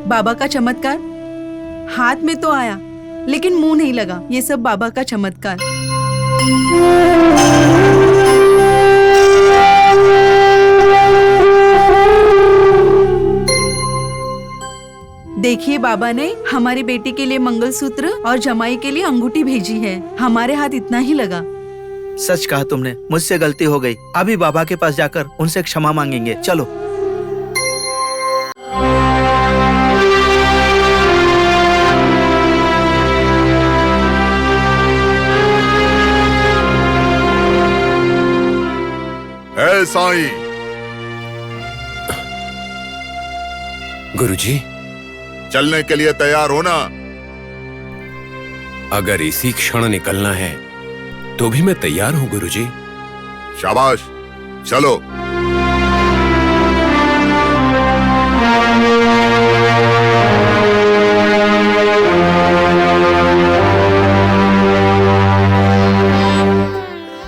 बाबा का चमत्कार? हाथ में तो आया लेकिन मुंह नहीं लगा। ये सब बाबा का चमत्कार। देखिए, बाबा ने हमारी बेटी के लिए मंगलसूत्र और जमाई के लिए अंगूठी भेजी है। हमारे हाथ इतना ही लगा। सच कहा तुमने, मुझसे गलती हो गई। अभी बाबा के पास जाकर उनसे क्षमा मांगेंगे। चलो। साईं। गुरुजी, चलने के लिए तैयार हो ना? अगर इसी क्षण निकलना है तो भी मैं तैयार हूं गुरुजी। शाबाश, चलो।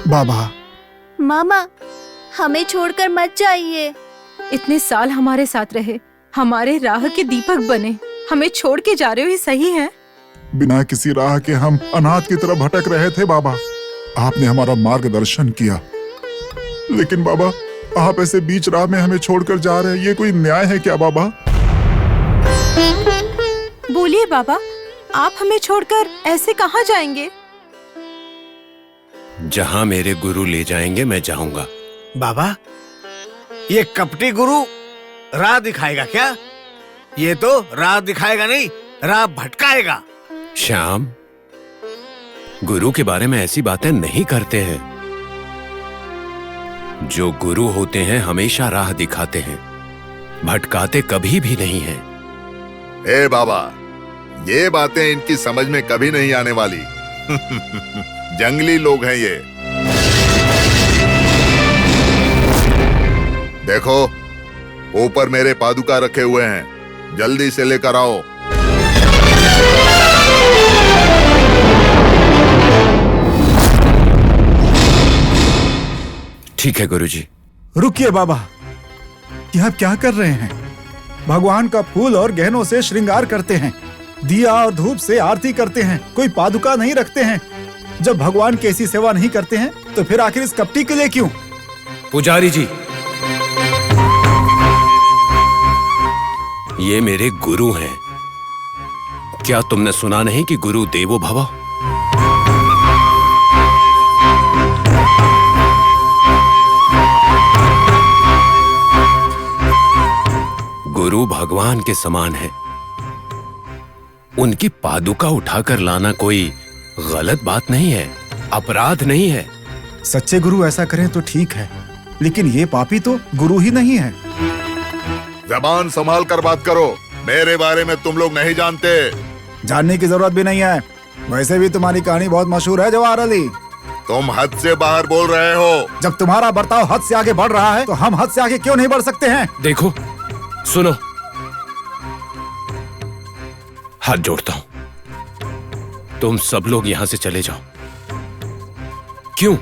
बाबा। मामा, हमें छोड़कर मत जाइए। इतने साल हमारे साथ रहे, हमारे राह के दीपक बने, हमें छोड़ के जा रहे हो, ये सही है? बिना किसी राह के हम अनाथ की तरफ भटक रहे थे बाबा। आपने हमारा मार्गदर्शन किया, लेकिन बाबा आप ऐसे बीच राह में हमें छोड़कर जा रहे हैं, ये कोई न्याय है क्या बाबा? बोलिए बाबा, आप हमें छोड़कर ऐसे कहाँ जाएंगे? जहां मेरे गुरु ले जाएंगे मैं जाऊंगा। बाबा, ये कपटी गुरु राह दिखाएगा क्या? ये तो राह दिखाएगा नहीं, राह भटकाएगा। श्याम, गुरु के बारे में ऐसी बातें नहीं करते हैं। जो गुरु होते हैं हमेशा राह दिखाते हैं, भटकाते कभी भी नहीं हैं। ए बाबा, ये बातें इनकी समझ में कभी नहीं आने वाली। जंगली लोग हैं ये। देखो, ऊपर मेरे पादुका रखे हुए हैं, जल्दी से लेकर आओ। ठीक है गुरुजी। रुकिए बाबा, ये आप क्या कर रहे हैं? भगवान का फूल और गहनों से श्रृंगार करते हैं, दिया और धूप से आरती करते हैं, कोई पादुका नहीं रखते हैं। जब भगवान की ऐसी सेवा नहीं करते हैं तो फिर आखिर इस कपटी के लिए क्यों? पुजारी जी, ये मेरे गुरु हैं। क्या तुमने सुना नहीं कि गुरु देवो भव? गुरु भगवान के समान है। उनकी पादुका उठाकर लाना कोई गलत बात नहीं है, अपराध नहीं है। सच्चे गुरु ऐसा करें तो ठीक है, लेकिन ये पापी तो गुरु ही नहीं है। जबान संभाल कर बात करो, मेरे बारे में तुम लोग नहीं जानते। जानने की जरूरत भी नहीं है। वैसे भी तुम्हारी कहानी बहुत मशहूर है जवाहर अली। तुम हद से बाहर बोल रहे हो। जब तुम्हारा बर्ताव हद से आगे बढ़ रहा है तो हम हद से आगे क्यों नहीं बढ़ सकते हैं? देखो, सुनो, हाथ जोड़ता हूं, तुम सब लोग यहां से चले जाओ। क्यों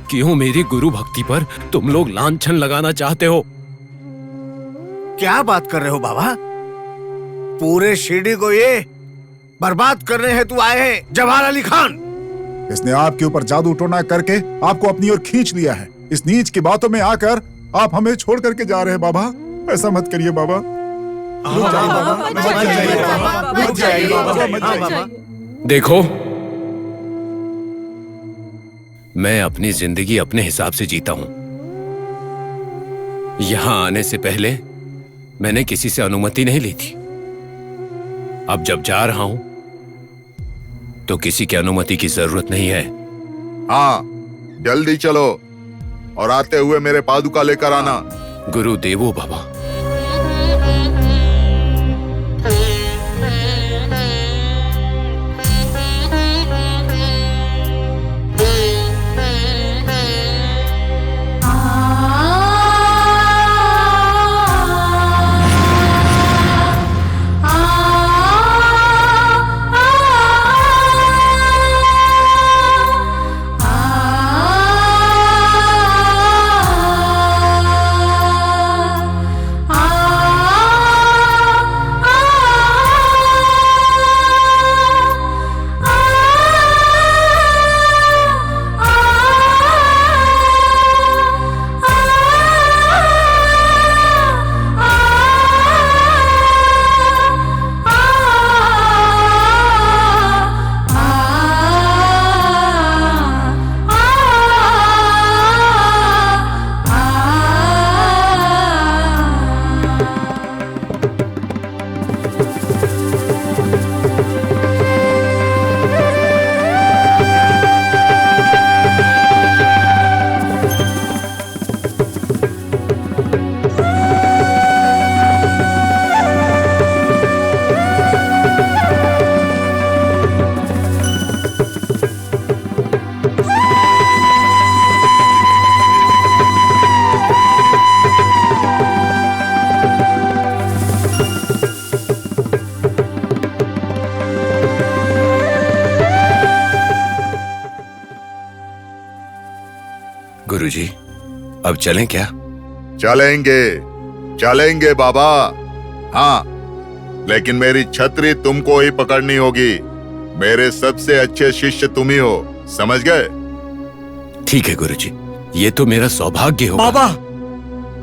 क्यों मेरी गुरु भक्ति पर तुम लोग लांछन लगाना चाहते हो? क्या बात कर रहे हो बाबा? पूरे शिरडी को ये बर्बाद करने हेतु आए हैं जवाहर अली खान। इसने आपके ऊपर जादू टोना करके आपको अपनी ओर खींच लिया है। इस नीच की बातों में आकर आप हमें छोड़ करके जा रहे हैं बाबा। ऐसा मत करिए बाबा। देखो, मैं अपनी जिंदगी अपने हिसाब से जीता हूं। यहां आने से पहले मैंने किसी से अनुमति नहीं ली थी। अब जब जा रहा हूं तो किसी की अनुमति की जरूरत नहीं है। हाँ, जल्दी चलो और आते हुए मेरे पादुका लेकर आना। गुरुदेवो बाबा। गुरुजी, अब चलें क्या? चलेंगे बाबा। हाँ, लेकिन मेरी छतरी तुमको ही पकड़नी होगी। मेरे सबसे अच्छे शिष्य तुम ही हो, समझ गए? ठीक है गुरुजी, ये तो मेरा सौभाग्य होगा। बाबा,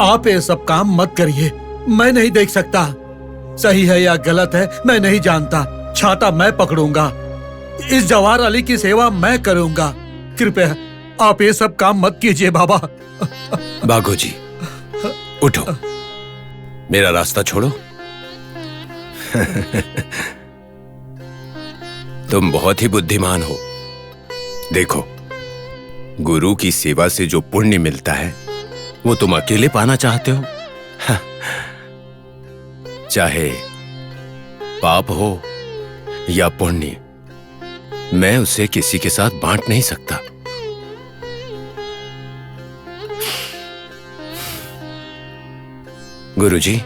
आप ये सब काम मत करिए। मैं नहीं देख सकता, सही है या गलत है मैं नहीं जानता। छाता मैं पकड़ूंगा, इस जवाहर अली की सेवा मैं करूंगा। कृपया आप ये सब काम मत कीजिए बाबा। बागो जी, उठो, मेरा रास्ता छोड़ो। तुम बहुत ही बुद्धिमान हो। देखो, गुरु की सेवा से जो पुण्य मिलता है वो तुम अकेले पाना चाहते हो। चाहे पाप हो या पुण्य, मैं उसे किसी के साथ बांट नहीं सकता। गुरुजी,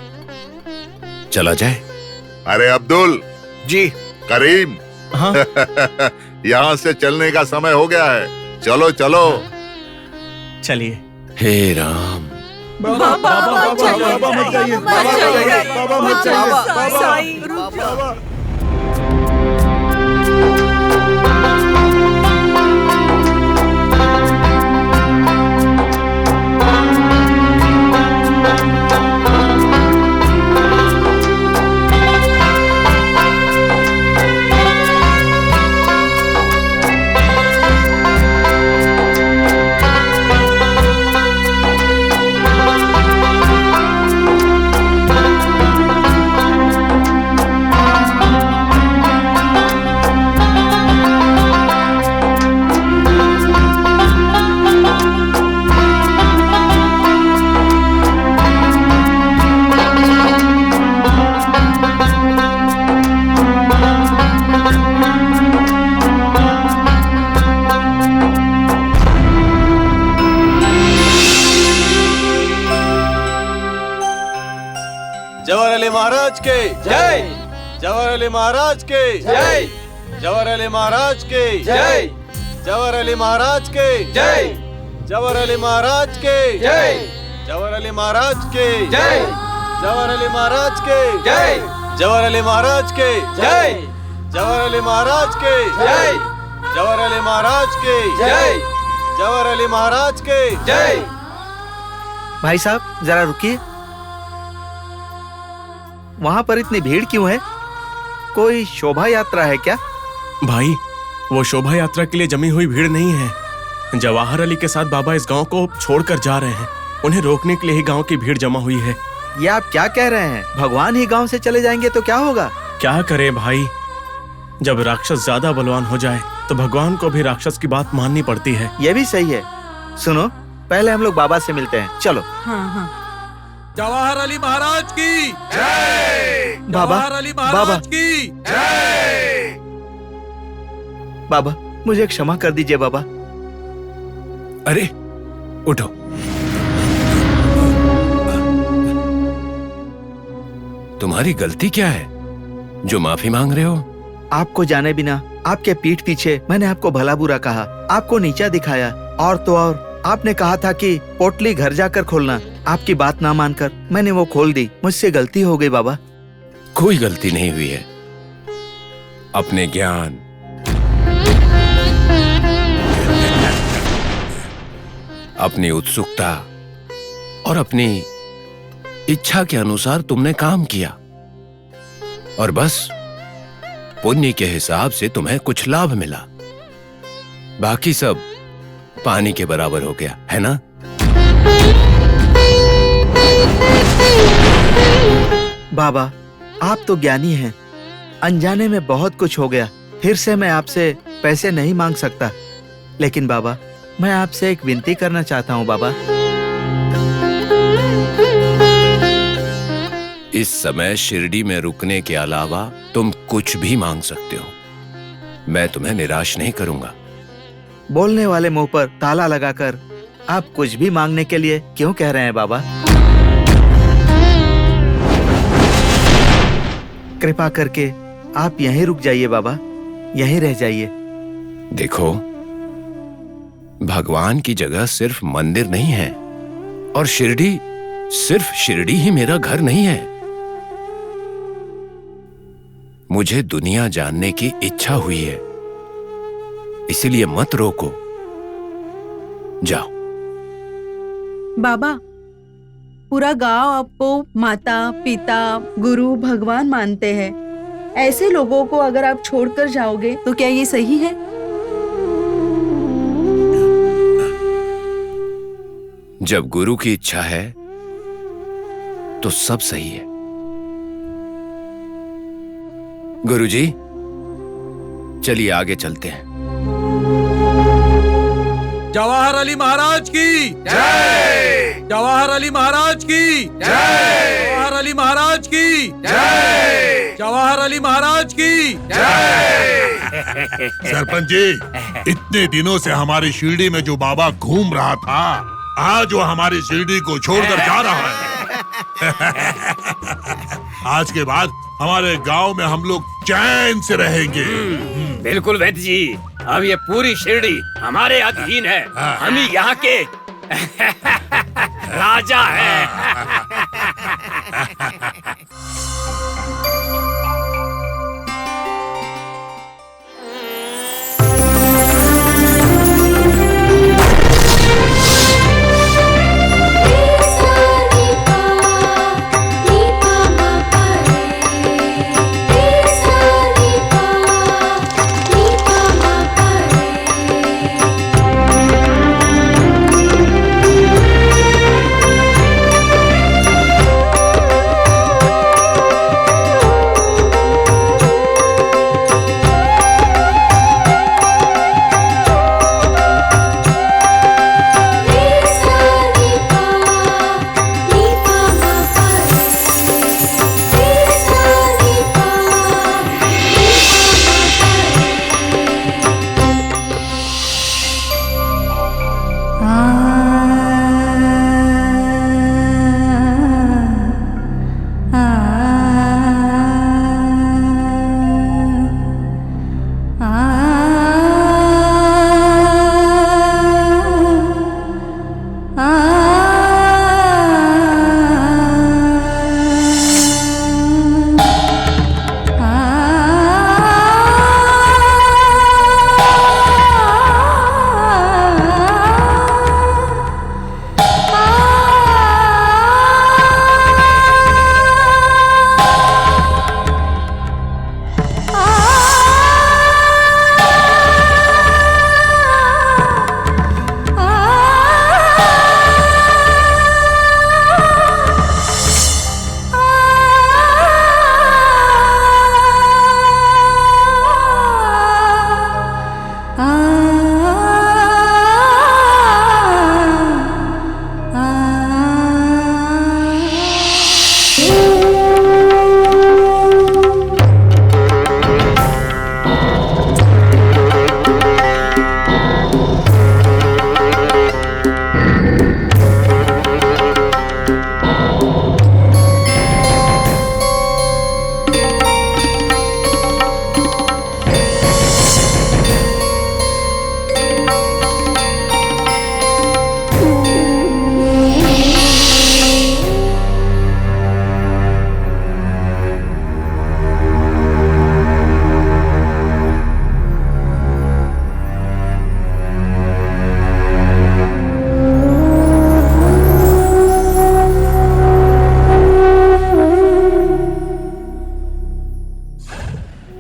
चला जाए? अरे अब्दुल जी, करीम, हाँ? यहाँ से चलने का समय हो गया है। चलो चलो। चलिए। हे राम। बाबा मत जाइए, बाबा मत जाइए, बाबा मत जाइए, बाबा। महाराज के जय। जवाहर अली महाराज के जय। जवाहर अली महाराज के जय। जवाहर अली महाराज के जय। जवाहर अली महाराज के जय। जवाहर अली महाराज के जय। जवाहर अली महाराज के जय। जवाहर अली महाराज के जय। जवाहर अली महाराज के जय। जवाहर अली महाराज के जय। जवाहर अली महाराज के जय। भाई साहब जरा रुकिए, वहाँ पर इतनी भीड़ क्यों है? कोई शोभा यात्रा है क्या? भाई वो शोभा यात्रा के लिए जमी हुई भीड़ नहीं है। जवाहर अली के साथ बाबा इस गांव को छोड़कर जा रहे हैं। उन्हें रोकने के लिए ही गांव की भीड़ जमा हुई है। ये आप क्या कह रहे हैं? भगवान ही गांव से चले जाएंगे तो क्या होगा? क्या करें भाई, जब राक्षस ज्यादा बलवान हो जाए तो भगवान को भी राक्षस की बात माननी पड़ती है। ये भी सही है। सुनो, पहले हम लोग बाबा से मिलते हैं, चलो। हाँ हाँ। जवाहर अली महाराज की जय। बाबा, जवाहर अली महाराज की जय। बाबा मुझे क्षमा कर दीजिए बाबा। अरे उठो। तुम्हारी गलती क्या है जो माफी मांग रहे हो? आपको जाने बिना आपके पीठ पीछे मैंने आपको भला बुरा कहा, आपको नीचा दिखाया, और तो और आपने कहा था कि पोटली घर जाकर खोलना। आपकी बात ना मानकर मैंने वो खोल दी। मुझसे गलती हो गई बाबा। कोई गलती नहीं हुई है। अपने ज्ञान, अपनी उत्सुकता और अपनी इच्छा के अनुसार तुमने काम किया, और बस पुण्य के हिसाब से तुम्हें कुछ लाभ मिला। बाकी सब पानी के बराबर हो गया, है ना? बाबा आप तो ज्ञानी हैं, अनजाने में बहुत कुछ हो गया। फिर से मैं आपसे पैसे नहीं मांग सकता, लेकिन बाबा मैं आपसे एक विनती करना चाहता हूँ बाबा। इस समय शिरडी में रुकने के अलावा तुम कुछ भी मांग सकते हो। मैं तुम्हें निराश नहीं करूंगा। बोलने वाले मुंह पर ताला लगाकर आप कुछ भी मांगने के लिए क्यों कह रहे हैं बाबा? कृपा करके आप यहीं रुक जाइए बाबा, यहीं रह जाइए। देखो, भगवान की जगह सिर्फ मंदिर नहीं है, और शिरडी सिर्फ शिरडी ही मेरा घर नहीं है। मुझे दुनिया जानने की इच्छा हुई है, इसलिए मत रोको, जाओ। बाबा पूरा गांव आपको माता पिता गुरु भगवान मानते हैं। ऐसे लोगों को अगर आप छोड़कर जाओगे तो क्या ये सही है? जब गुरु की इच्छा है तो सब सही है। गुरुजी, चलिए आगे चलते हैं। जवाहर अली महाराज की जय। जवाहर अली महाराज की जय। जवाहर अली महाराज की जय। जवाहर अली महाराज की जय। सरपंच जी, इतने दिनों से हमारी शिरडी में जो बाबा घूम रहा था, आज वो हमारी शिरडी को छोड़कर जा रहा है। आज के बाद हमारे गांव में हम लोग चैन से रहेंगे। बिल्कुल वैद्य जी, अब ये पूरी शिरडी हमारे अधीन है। हम ही यहाँ के राजा हैं।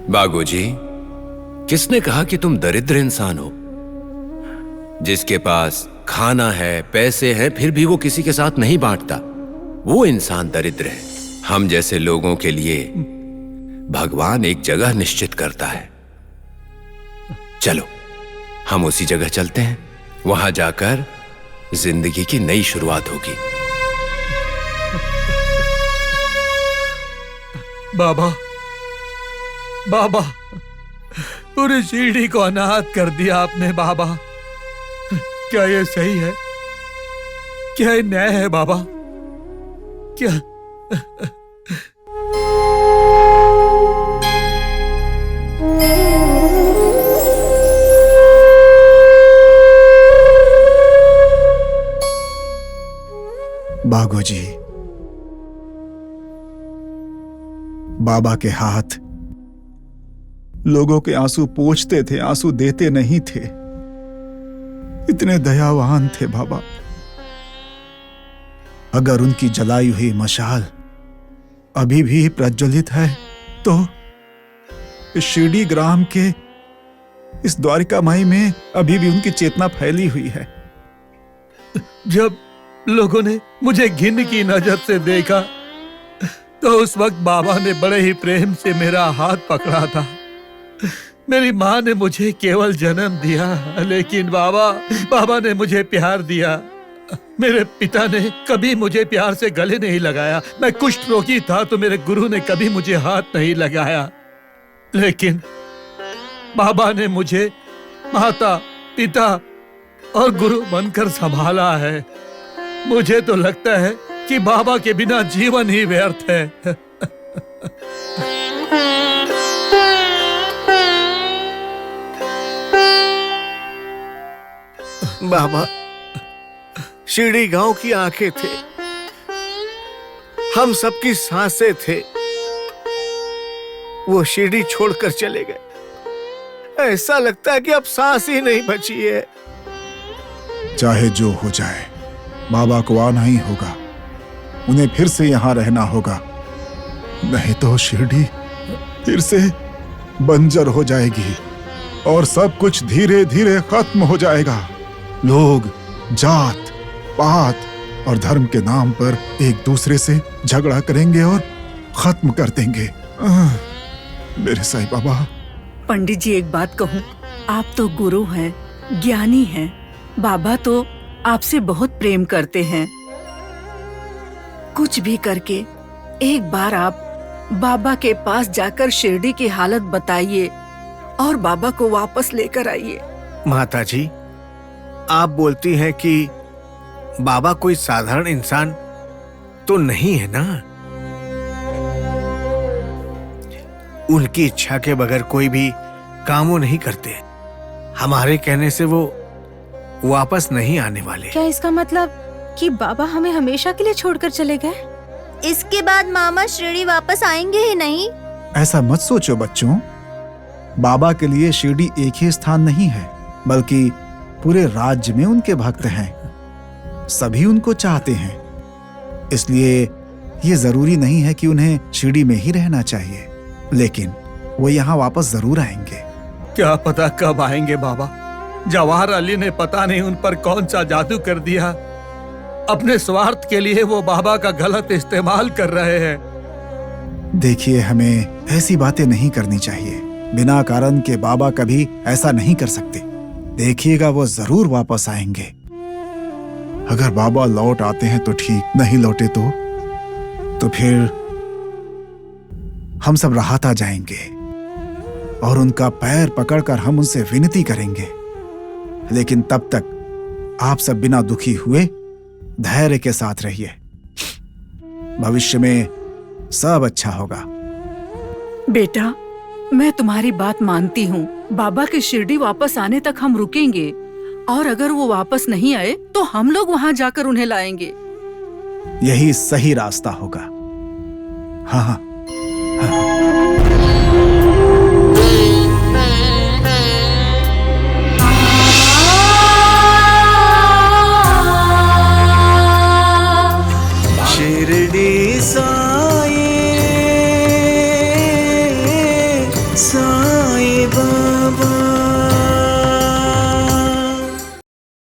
बागोजी, किसने कहा कि तुम दरिद्र इंसान हो? जिसके पास खाना है, पैसे हैं, फिर भी वो किसी के साथ नहीं बांटता, वो इंसान दरिद्र है। हम जैसे लोगों के लिए भगवान एक जगह निश्चित करता है। चलो हम उसी जगह चलते हैं, वहां जाकर जिंदगी की नई शुरुआत होगी। बाबा, बाबा, पूरी शिरडी को अनाथ कर दिया आपने बाबा। क्या ये सही है? क्या ये न्याय है बाबा? क्या बागोजी, बाबा के हाथ लोगों के आंसू पोंछते थे, आंसू देते नहीं थे। इतने दयावान थे बाबा। अगर उनकी जलाई हुई मशाल अभी भी प्रज्वलित है तो इस शिरडी ग्राम के इस द्वारिकामाई में अभी भी उनकी चेतना फैली हुई है। जब लोगों ने मुझे घिन की नजर से देखा तो उस वक्त बाबा ने बड़े ही प्रेम से मेरा हाथ पकड़ा था। मेरी माँ ने मुझे केवल जन्म दिया, लेकिन बाबा ने मुझे प्यार दिया। मेरे पिता ने कभी मुझे प्यार से गले नहीं लगाया। मैं कुष्ठ रोगी था तो मेरे गुरु ने कभी मुझे हाथ नहीं लगाया, लेकिन बाबा ने मुझे माता, पिता और गुरु बनकर संभाला है। मुझे तो लगता है कि बाबा के बिना जीवन ही व्यर्थ है। बाबा शिरडी गांव की आंखें थे, हम सबकी सांसें थे। वो शिरडी छोड़कर चले गए। ऐसा लगता है कि अब सांस ही नहीं बची है। चाहे जो हो जाए, बाबा को आना ही होगा। उन्हें फिर से यहां रहना होगा, नहीं तो शिरडी फिर से बंजर हो जाएगी और सब कुछ धीरे धीरे खत्म हो जाएगा। लोग जात, पात और धर्म के नाम पर एक दूसरे से झगड़ा करेंगे और खत्म कर देंगे। मेरे साईं बाबा। पंडित जी, एक बात कहूँ, आप तो गुरु हैं, ज्ञानी हैं। बाबा तो आपसे बहुत प्रेम करते हैं। कुछ भी करके एक बार आप बाबा के पास जाकर शिरडी की हालत बताइए और बाबा को वापस लेकर आइए। माता जी, आप बोलती हैं कि बाबा कोई साधारण इंसान तो नहीं है ना? उनकी इच्छा के बगैर कोई भी काम वो नहीं करते। हमारे कहने से वो वापस नहीं आने वाले। क्या इसका मतलब कि बाबा हमें हमेशा के लिए छोड़कर चले गए? इसके बाद मामा शिरडी वापस आएंगे ही नहीं। ऐसा मत सोचो बच्चों। बाबा के लिए शिरडी एक ही स्थान नहीं है, बल्कि पूरे राज्य में उनके भक्त हैं। सभी उनको चाहते हैं। इसलिए ये जरूरी नहीं है कि उन्हें शिरडी में ही रहना चाहिए, लेकिन वो यहाँ वापस जरूर आएंगे। क्या पता कब आएंगे बाबा। जवाहर अली ने पता नहीं उन पर कौन सा जादू कर दिया। अपने स्वार्थ के लिए वो बाबा का गलत इस्तेमाल कर रहे हैं। देखिए, हमें ऐसी बातें नहीं करनी चाहिए। बिना कारण के बाबा कभी ऐसा नहीं कर सकते। देखिएगा, वो जरूर वापस आएंगे। अगर बाबा लौट आते हैं तो ठीक, नहीं लौटे तो फिर हम सब राहत आ जाएंगे और उनका पैर पकड़कर हम उनसे विनती करेंगे। लेकिन तब तक आप सब बिना दुखी हुए धैर्य के साथ रहिए। भविष्य में सब अच्छा होगा। बेटा, मैं तुम्हारी बात मानती हूँ। बाबा के शिरडी वापस आने तक हम रुकेंगे, और अगर वो वापस नहीं आए तो हम लोग वहाँ जाकर उन्हें लाएंगे। यही सही रास्ता होगा। हाँ हाँ, हाँ।